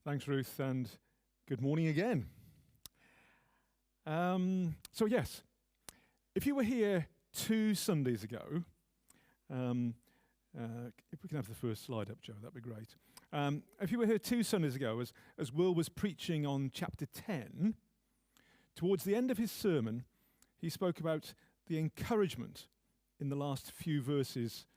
Thanks, Ruth, and good morning again. Yes, if you were here 2 Sundays ago, if we can have the first slide up, Joe, that'd be great. If you were here 2 Sundays ago, as Will was preaching on chapter 10, towards the end of his sermon, he spoke about the encouragement in the last few verses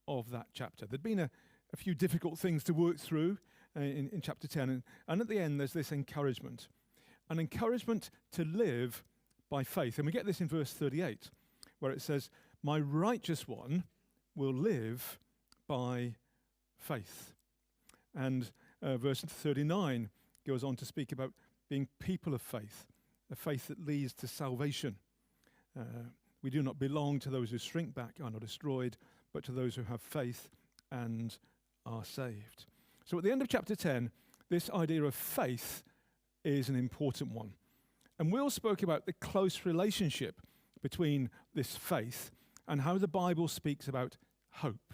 of that chapter. There'd been a few difficult things to work through in chapter 10, and at the end there's this encouragement, an encouragement to live by faith. And we get this in verse 38, where it says, "My righteous one will live by faith." And verse 39 goes on to speak about being people of faith, a faith that leads to salvation. We do not belong to those who shrink back, are not destroyed, but to those who have faith and are saved. So at the end of chapter 10, this idea of faith is an important one. And Will spoke about the close relationship between this faith and how the Bible speaks about hope.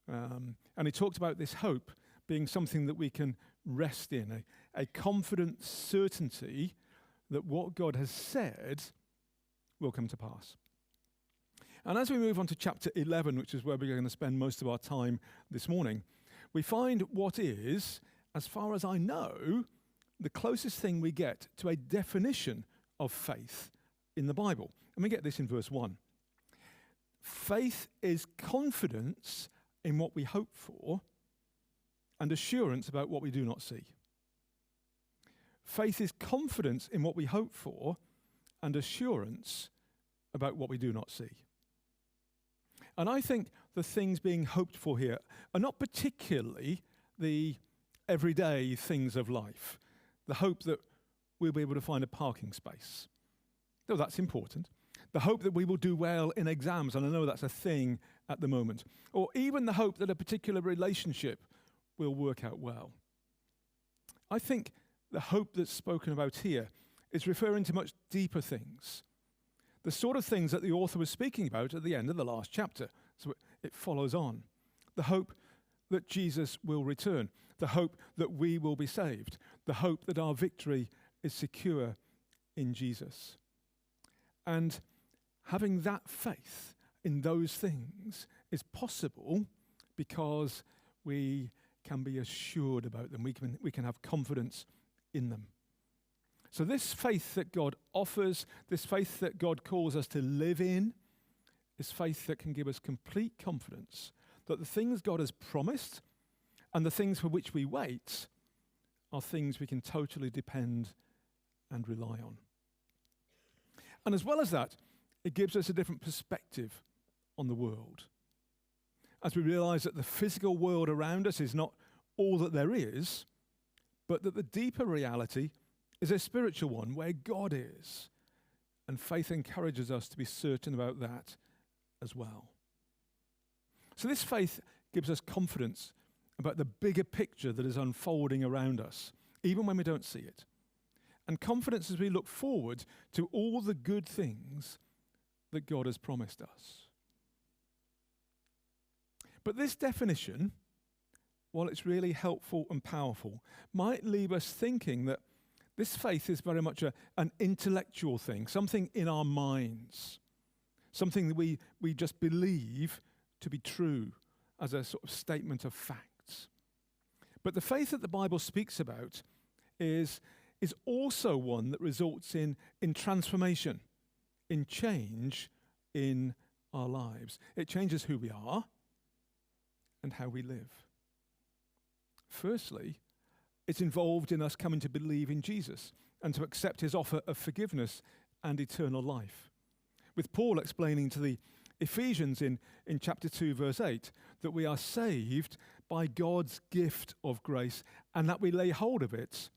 And he talked about this hope being something that we can rest in, a confident certainty that what God has said will come to pass. And as we move on to chapter 11, which is where we're going to spend most of our time this morning, we find what is, as far as I know, the closest thing we get to a definition of faith in the Bible. And we get this in verse 1. Faith is confidence in what we hope for and assurance about what we do not see. Faith is confidence in what we hope for and assurance about what we do not see. And I think the things being hoped for here are not particularly the everyday things of life. The hope that we'll be able to find a parking space, though that's important. The hope that we will do well in exams, and I know that's a thing at the moment. Or even the hope that a particular relationship will work out well. I think the hope that's spoken about here is referring to much deeper things. The sort of things that the author was speaking about at the end of the last chapter. So it follows on. The hope that Jesus will return. The hope that we will be saved. The hope that our victory is secure in Jesus. And having that faith in those things is possible because we can be assured about them. We can have confidence in them. So this faith that God offers, this faith that God calls us to live in, is faith that can give us complete confidence that the things God has promised and the things for which we wait are things we can totally depend and rely on. And as well as that, it gives us a different perspective on the world. As we realize that the physical world around us is not all that there is, but that the deeper reality is a spiritual one where God is. And faith encourages us to be certain about that as well. So this faith gives us confidence about the bigger picture that is unfolding around us, even when we don't see it. And confidence as we look forward to all the good things that God has promised us. But this definition, while it's really helpful and powerful, might leave us thinking that this faith is very much an intellectual thing, something in our minds, something that we just believe to be true as a sort of statement of facts. But the faith that the Bible speaks about is also one that results in transformation, in change in our lives. It changes who we are and how we live. Firstly, it's involved in us coming to believe in Jesus and to accept his offer of forgiveness and eternal life. With Paul explaining to the Ephesians in chapter 2, verse 8, that we are saved by God's gift of grace and that we lay hold of it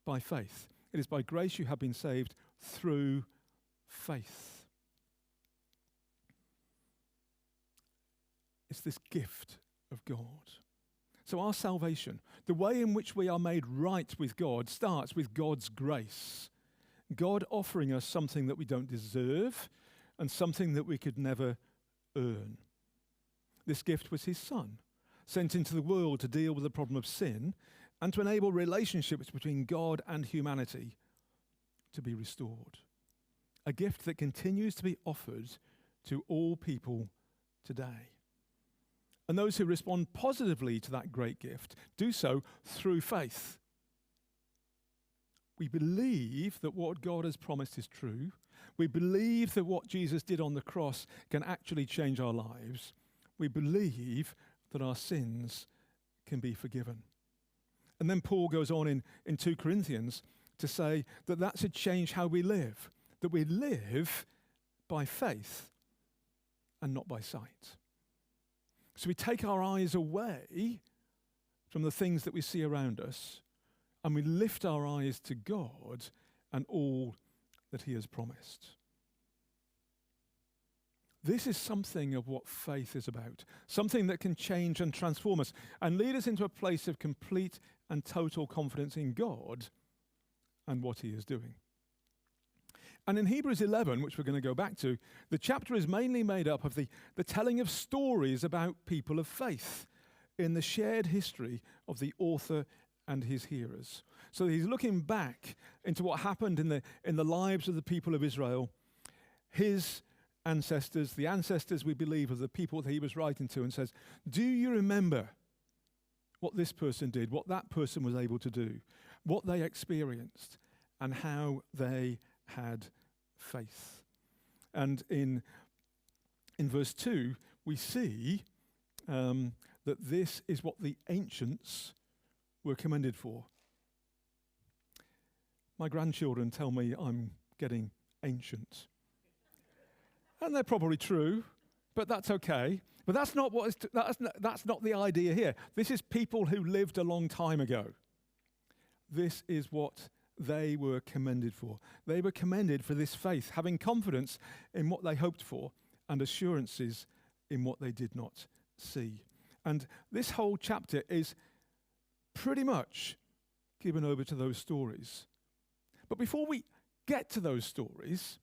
by faith. It is by grace you have been saved through faith. It's this gift of God. So our salvation, the way in which we are made right with God, starts with God's grace. God offering us something that we don't deserve and something that we could never earn. This gift was his Son, sent into the world to deal with the problem of sin and to enable relationships between God and humanity to be restored. A gift that continues to be offered to all people today. And those who respond positively to that great gift do so through faith. We believe that what God has promised is true. We believe that what Jesus did on the cross can actually change our lives. We believe that our sins can be forgiven. And then Paul goes on in 2 Corinthians to say that that should change how we live, that we live by faith and not by sight. So we take our eyes away from the things that we see around us, and we lift our eyes to God and all that he has promised. This is something of what faith is about, something that can change and transform us and lead us into a place of complete and total confidence in God and what he is doing. And in Hebrews 11, which we're going to go back to, the chapter is mainly made up of the telling of stories about people of faith in the shared history of the author and his hearers. So he's looking back into what happened in the lives of the people of Israel, his ancestors, the ancestors, we believe, of the people that he was writing to, and says, do you remember what this person did, what that person was able to do, what they experienced, and how they had faith? And in verse 2, we see that this is what the ancients were commended for. My grandchildren tell me I'm getting ancient. And they're probably true, but that's okay. But that's not that's not the idea here. This is people who lived a long time ago. This is what they were commended for. They were commended for this faith, having confidence in what they hoped for and assurances in what they did not see. And this whole chapter is pretty much given over to those stories. But before we get to those stories,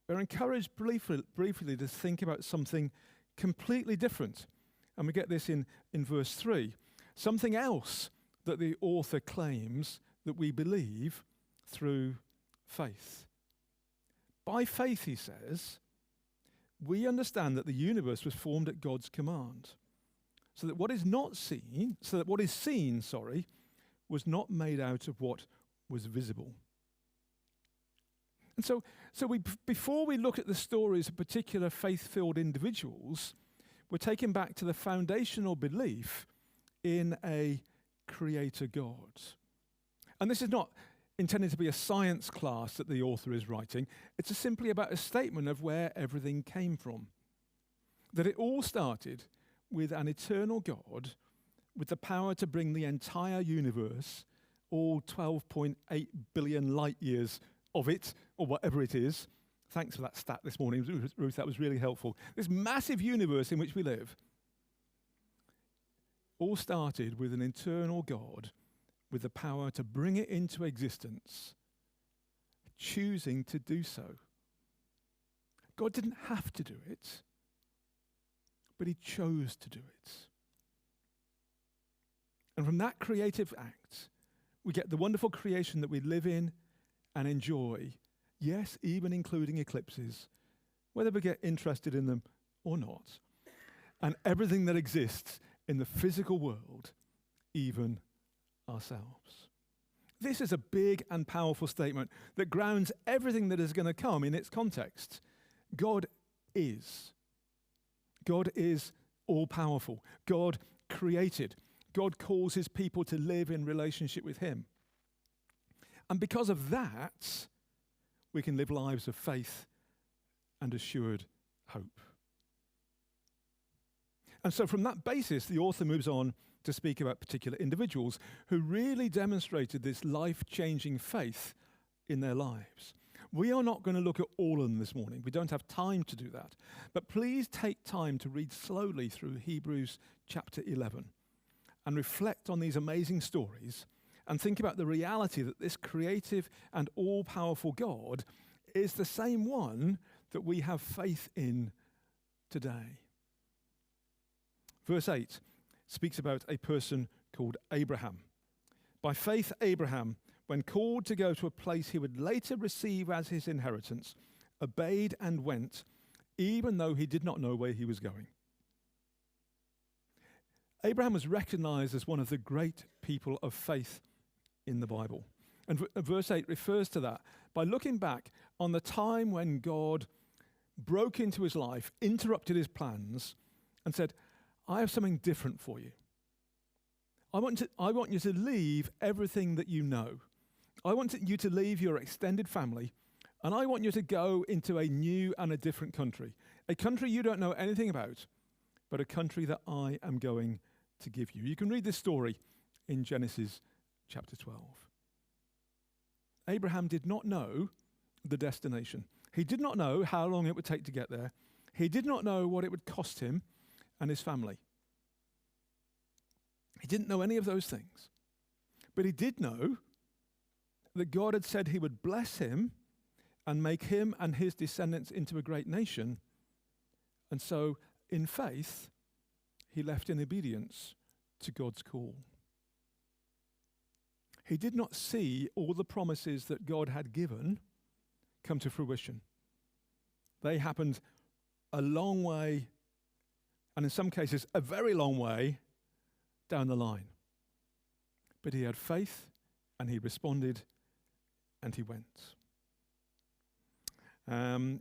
we're encouraged briefly to think about something completely different. And we get this in verse 3. Something else that the author claims that we believe through faith. By faith, he says, we understand that the universe was formed at God's command, so that what is seen, was not made out of what was visible. And so before we look at the stories of particular faith-filled individuals, we're taken back to the foundational belief in a creator God. And this is not intended to be a science class that the author is writing. It's simply about a statement of where everything came from. That it all started with an eternal God with the power to bring the entire universe, all 12.8 billion light years of it, or whatever it is. Thanks for that stat this morning, Ruth, that was really helpful. This massive universe in which we live all started with an eternal God with the power to bring it into existence, choosing to do so. God didn't have to do it, but he chose to do it. And from that creative act, we get the wonderful creation that we live in and enjoy, yes, even including eclipses, whether we get interested in them or not, and everything that exists in the physical world, even ourselves. This is a big and powerful statement that grounds everything that is going to come in its context. God is. God is all-powerful. God created. God calls his people to live in relationship with him. And because of that, we can live lives of faith and assured hope. And so from that basis, the author moves on to speak about particular individuals who really demonstrated this life-changing faith in their lives. We are not going to look at all of them this morning. We don't have time to do that. But please take time to read slowly through Hebrews chapter 11 and reflect on these amazing stories and think about the reality that this creative and all-powerful God is the same one that we have faith in today. Verse 8 speaks about a person called Abraham. By faith, Abraham, when called to go to a place he would later receive as his inheritance, obeyed and went, even though he did not know where he was going. Abraham was recognized as one of the great people of faith in the Bible. And verse 8 refers to that by looking back on the time when God broke into his life, interrupted his plans, and said, I have something different for you. I want you to leave everything that you know. I want you to leave your extended family, and I want you to go into a new and a different country, a country you don't know anything about, but a country that I am going to give you. You can read this story in Genesis chapter 12. Abraham did not know the destination. He did not know how long it would take to get there. He did not know what it would cost him and his family. He didn't know any of those things. But he did know that God had said he would bless him and make him and his descendants into a great nation. And so, in faith, he left in obedience to God's call. He did not see all the promises that God had given come to fruition. They happened a long way, and in some cases, a very long way down the line. But he had faith, and he responded, and he went.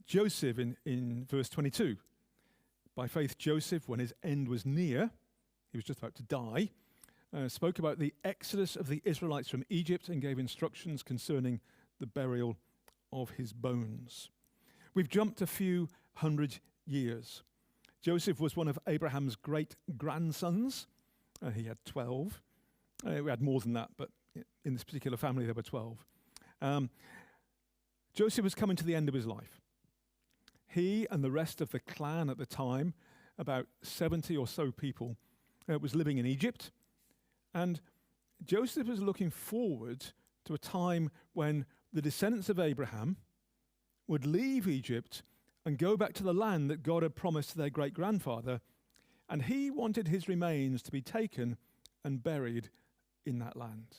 Joseph in verse 22. By faith, Joseph, when his end was near, he was just about to die, spoke about the exodus of the Israelites from Egypt and gave instructions concerning the burial of his bones. We've jumped a few hundred years. Joseph was one of Abraham's great grandsons. He had 12. We had more than that, but in this particular family there were 12. Joseph was coming to the end of his life. He and the rest of the clan at the time, about 70 or so people, was living in Egypt. And Joseph was looking forward to a time when the descendants of Abraham would leave Egypt and go back to the land that God had promised to their great-grandfather. And he wanted his remains to be taken and buried in that land.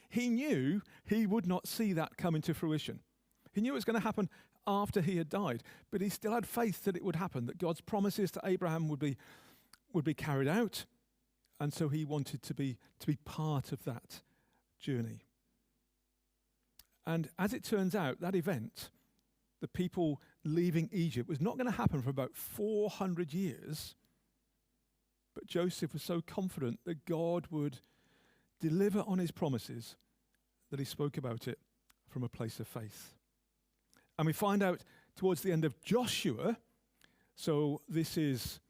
He knew he would not see that come into fruition. He knew it was going to happen after he had died, but he still had faith that it would happen, that God's promises to Abraham would be carried out, and so he wanted to be part of that journey. And as it turns out, that event, the people leaving Egypt, was not going to happen for about 400 years, but Joseph was so confident that God would deliver on his promises that he spoke about it from a place of faith. And we find out towards the end of Joshua, so this is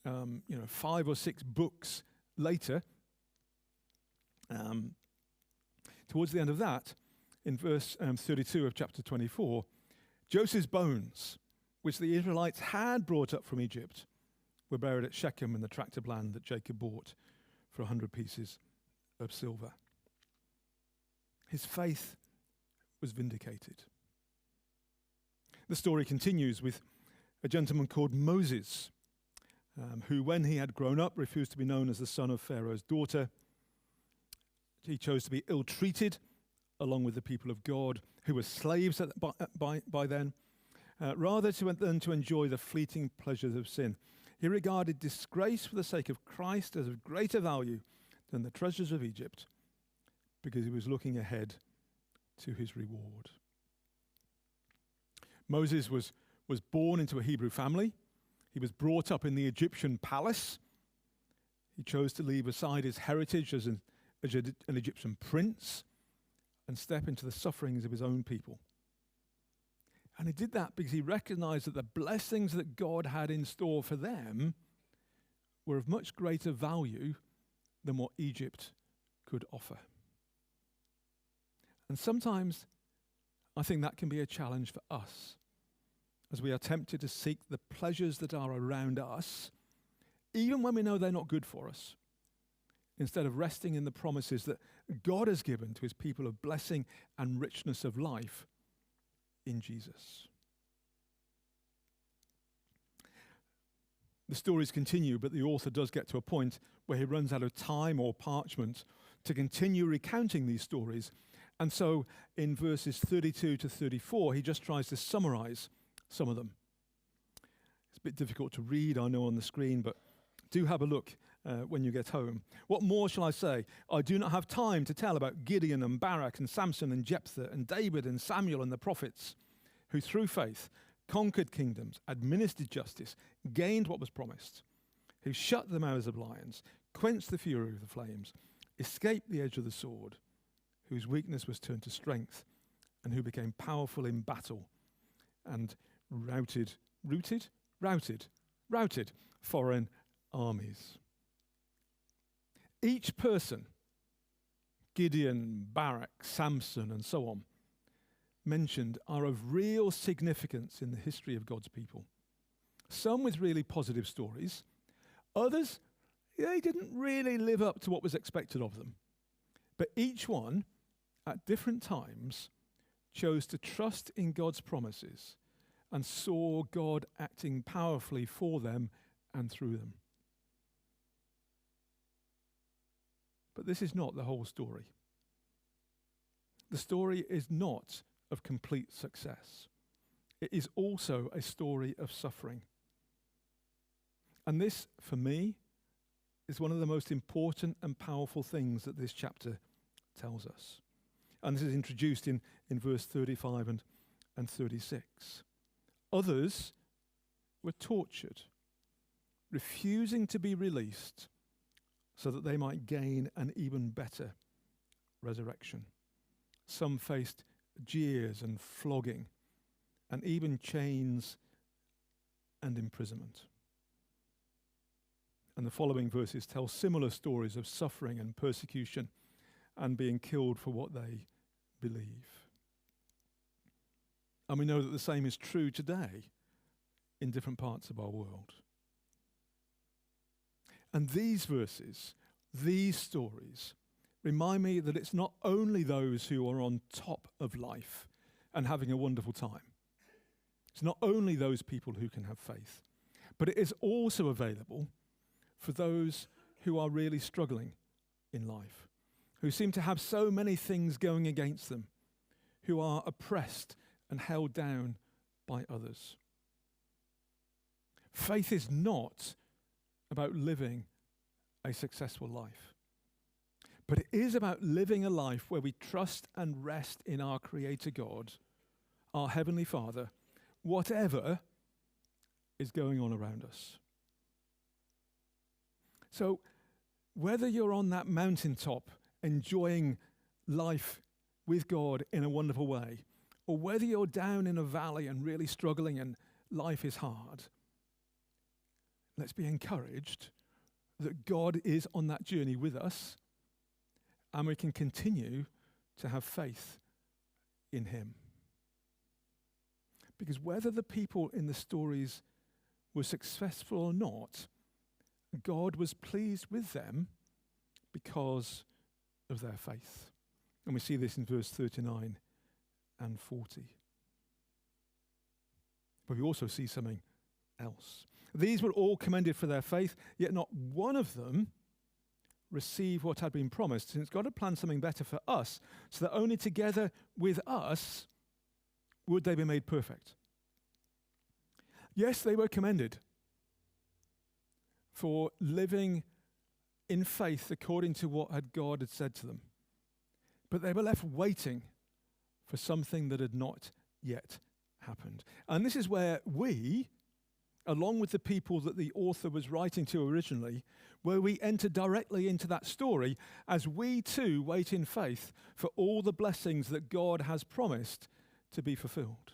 5 or 6 books later, towards the end of that, in verse 32 of chapter 24, Joseph's bones, which the Israelites had brought up from Egypt, were buried at Shechem in the tract of land that Jacob bought for 100 pieces of silver. His faith was vindicated. The story continues with a gentleman called Moses, who, when he had grown up, refused to be known as the son of Pharaoh's daughter. He chose to be ill-treated along with the people of God, who were slaves by then, rather than to enjoy the fleeting pleasures of sin. He regarded disgrace for the sake of Christ as of greater value than the treasures of Egypt, because he was looking ahead to his reward. Moses was born into a Hebrew family. He was brought up in the Egyptian palace. He chose to leave aside his heritage as an Egyptian prince and step into the sufferings of his own people. And he did that because he recognized that the blessings that God had in store for them were of much greater value than what Egypt could offer. And sometimes I think that can be a challenge for us as we are tempted to seek the pleasures that are around us, even when we know they're not good for us, instead of resting in the promises that God has given to his people of blessing and richness of life in Jesus. The stories continue, but the author does get to a point where he runs out of time or parchment to continue recounting these stories. And so in verses 32 to 34, he just tries to summarize some of them. It's a bit difficult to read, I know, on the screen, but do have a look when you get home. What more shall I say? I do not have time to tell about Gideon and Barak and Samson and Jephthah and David and Samuel and the prophets, who through faith conquered kingdoms, administered justice, gained what was promised, who shut the mouths of lions, quenched the fury of the flames, escaped the edge of the sword, whose weakness was turned to strength, and who became powerful in battle and routed foreign armies. Each person, Gideon, Barak, Samson, and so on, mentioned are of real significance in the history of God's people. Some with really positive stories. Others, they didn't really live up to what was expected of them. But each one, at different times, chose to trust in God's promises and saw God acting powerfully for them and through them. But this is not the whole story. The story is not of complete success. It is also a story of suffering. And this, for me, is one of the most important and powerful things that this chapter tells us. And this is introduced in verse 35 and 36. Others were tortured, refusing to be released so that they might gain an even better resurrection. Some faced jeers and flogging, and even chains and imprisonment. And the following verses tell similar stories of suffering and persecution and being killed for what they believe. And we know that the same is true today in different parts of our world. And these verses, these stories, remind me that it's not only those who are on top of life and having a wonderful time. It's not only those people who can have faith, but it is also available for those who are really struggling in life, who seem to have so many things going against them, who are oppressed and held down by others. Faith is not about living a successful life, but it is about living a life where we trust and rest in our Creator God, our Heavenly Father, whatever is going on around us. So whether you're on that mountaintop enjoying life with God in a wonderful way, or whether you're down in a valley and really struggling and life is hard, let's be encouraged that God is on that journey with us, and we can continue to have faith in Him. Because whether the people in the stories were successful or not, God was pleased with them because of their faith. And we see this in verse 39 and 40. But we also see something else. These were all commended for their faith, yet not one of them received what had been promised, since God had planned something better for us, so that only together with us would they be made perfect. Yes, they were commended for living in faith according to what God had said to them. But they were left waiting for something that had not yet happened. And this is where we, along with the people that the author was writing to originally, where we enter directly into that story as we too wait in faith for all the blessings that God has promised to be fulfilled.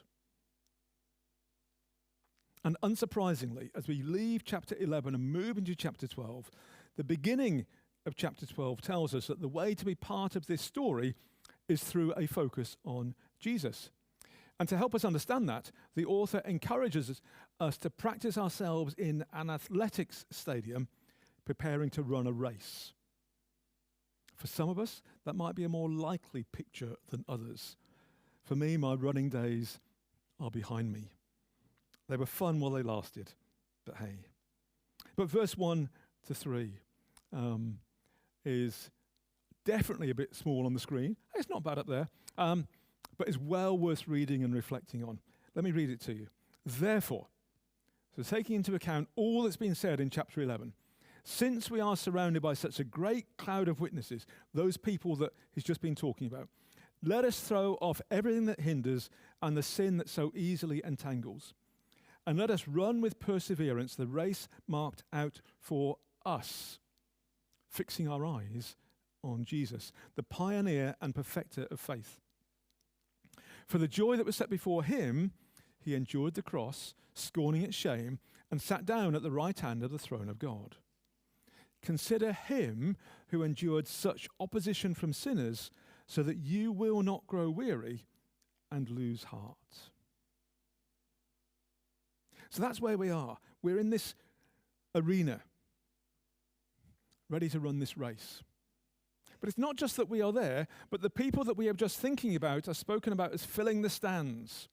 And unsurprisingly, as we leave chapter 11 and move into chapter 12, the beginning of chapter 12 tells us that the way to be part of this story is through a focus on Jesus. And to help us understand that, the author encourages us to practice ourselves in an athletics stadium, preparing to run a race. For some of us, that might be a more likely picture than others. For me, my running days are behind me. They were fun while they lasted, but hey. But verse 1 to 3 is definitely a bit small on the screen. It's not bad up there, but it's well worth reading and reflecting on. Let me read it to you. Therefore, so taking into account all that's been said in chapter 11, since we are surrounded by such a great cloud of witnesses, those people that he's just been talking about, let us throw off everything that hinders and the sin that so easily entangles. And let us run with perseverance the race marked out for us, fixing our eyes on Jesus, the pioneer and perfecter of faith. For the joy that was set before him, he endured the cross, scorning its shame, and sat down at the right hand of the throne of God. Consider him who endured such opposition from sinners, so that you will not grow weary and lose heart. So that's where we are. We're in this arena, ready to run this race. But it's not just that we are there, but the people that we are just thinking about are spoken about as filling the stands.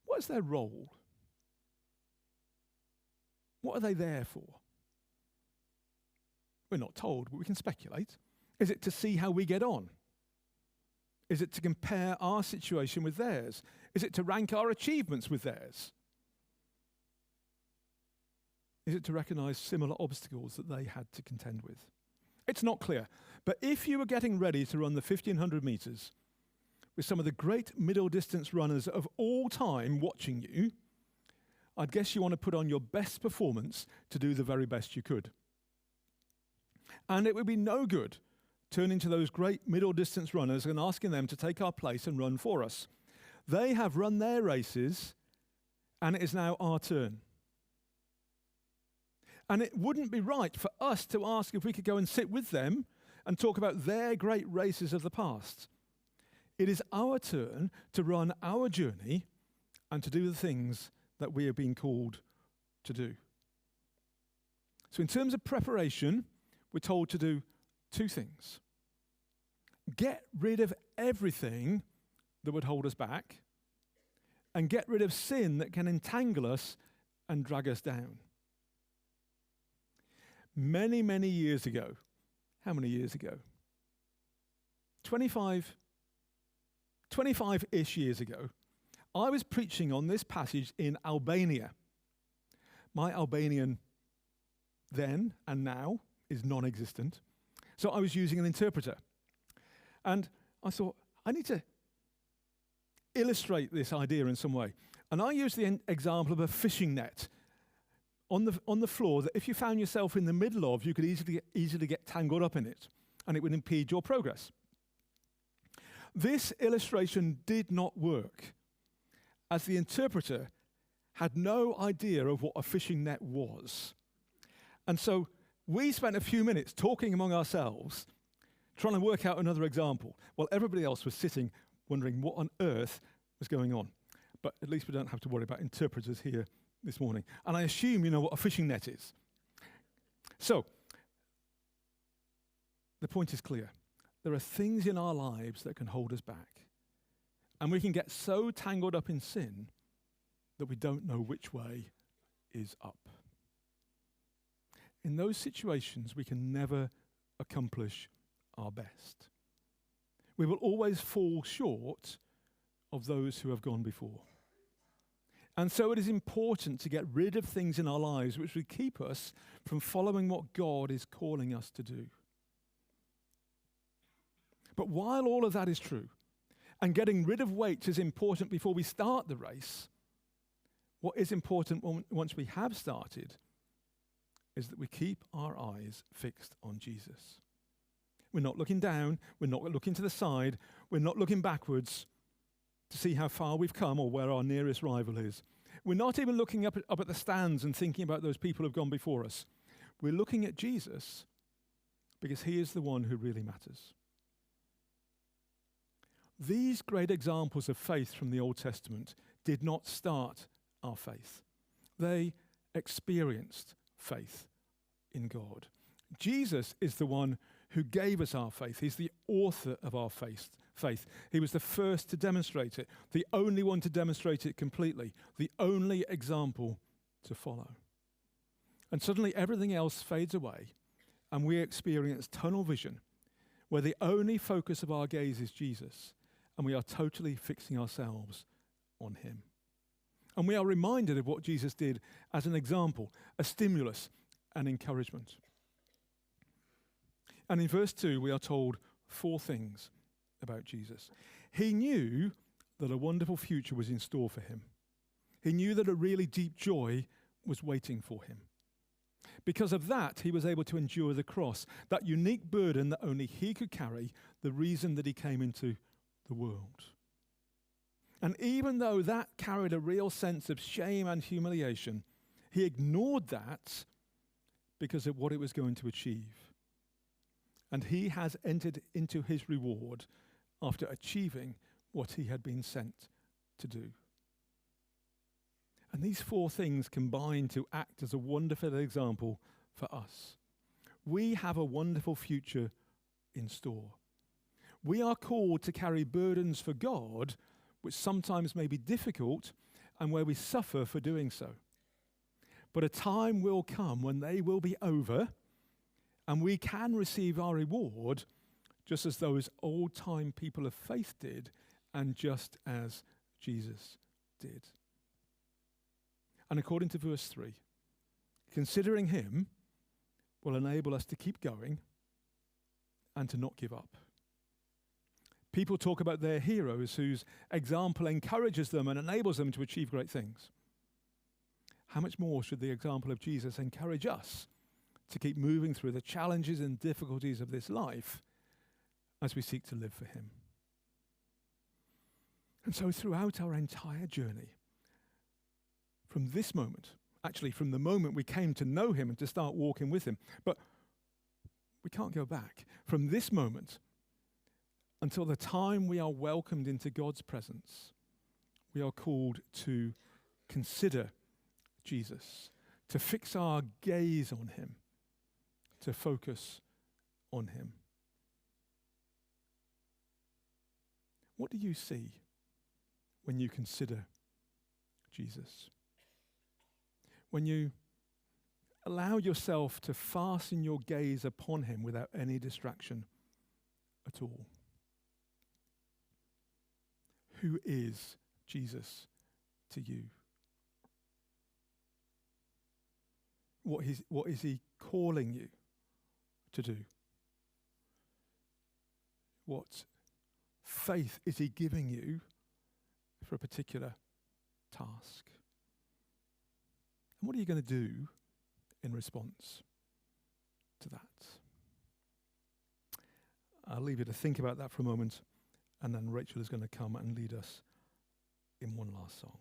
What is their role? What are they there for? We're not told, but we can speculate. Is it to see how we get on? Is it to compare our situation with theirs? Is it to rank our achievements with theirs? Is it to recognize similar obstacles that they had to contend with? It's not clear. But if you were getting ready to run the 1,500 meters with some of the great middle distance runners of all time watching you, I'd guess you want to put on your best performance to do the very best you could. And it would be no good turning to those great middle distance runners and asking them to take our place and run for us. They have run their races, and it is now our turn. And it wouldn't be right for us to ask if we could go and sit with them and talk about their great races of the past. It is our turn to run our journey and to do the things that we have been called to do. So in terms of preparation, we're told to do two things. Get rid of everything that would hold us back, and get rid of sin that can entangle us and drag us down. Many, many years ago, how many years ago? 25-ish years ago, I was preaching on this passage in Albania. My Albanian then and now is non-existent. So I was using an interpreter. And I thought, I need to illustrate this idea in some way. And I used the example of a fishing net on the floor that if you found yourself in the middle of, you could easily get tangled up in it, and it would impede your progress. This illustration did not work, as the interpreter had no idea of what a fishing net was. And so we spent a few minutes talking among ourselves, trying to work out another example, while everybody else was sitting wondering what on earth was going on. But at least we don't have to worry about interpreters here this morning. And I assume you know what a fishing net is. So, the point is clear. There are things in our lives that can hold us back. And we can get so tangled up in sin that we don't know which way is up. In those situations, we can never accomplish our best. We will always fall short of those who have gone before. And so it is important to get rid of things in our lives which would keep us from following what God is calling us to do. But while all of that is true, and getting rid of weight is important before we start the race, what is important once we have started is that we keep our eyes fixed on Jesus. We're not looking down, we're not looking to the side, we're not looking backwards to see how far we've come or where our nearest rival is. We're not even looking up at the stands and thinking about those people who've gone before us. We're looking at Jesus because he is the one who really matters. These great examples of faith from the Old Testament did not start our faith. They experienced faith in God. Jesus is the one who gave us our faith. He's the author of our faith. He was the first to demonstrate it, the only one to demonstrate it completely, the only example to follow. And suddenly everything else fades away, and we experience tunnel vision, where the only focus of our gaze is Jesus, and we are totally fixing ourselves on him. And we are reminded of what Jesus did as an example, a stimulus, an encouragement. And in verse 2, we are told 4 things about Jesus. He knew that a wonderful future was in store for him. He knew that a really deep joy was waiting for him. Because of that, he was able to endure the cross, that unique burden that only he could carry, the reason that he came into the world. And even though that carried a real sense of shame and humiliation, he ignored that because of what it was going to achieve. And he has entered into his reward after achieving what he had been sent to do. And these 4 things combine to act as a wonderful example for us. We have a wonderful future in store. We are called to carry burdens for God, which sometimes may be difficult and where we suffer for doing so. But a time will come when they will be over and we can receive our reward just as those old-time people of faith did and just as Jesus did. And according to verse 3, considering him will enable us to keep going and to not give up. People talk about their heroes whose example encourages them and enables them to achieve great things. How much more should the example of Jesus encourage us to keep moving through the challenges and difficulties of this life as we seek to live for him? And so throughout our entire journey, from this moment, actually from the moment we came to know him and to start walking with him, but we can't go back. From this moment until the time we are welcomed into God's presence, we are called to consider Jesus, to fix our gaze on him, to focus on him. What do you see when you consider Jesus? When you allow yourself to fasten your gaze upon him without any distraction at all. Who is Jesus to you? What is he calling you to do? What faith is he giving you for a particular task? And what are you going to do in response to that? I'll leave you to think about that for a moment, and then Rachel is going to come and lead us in one last song.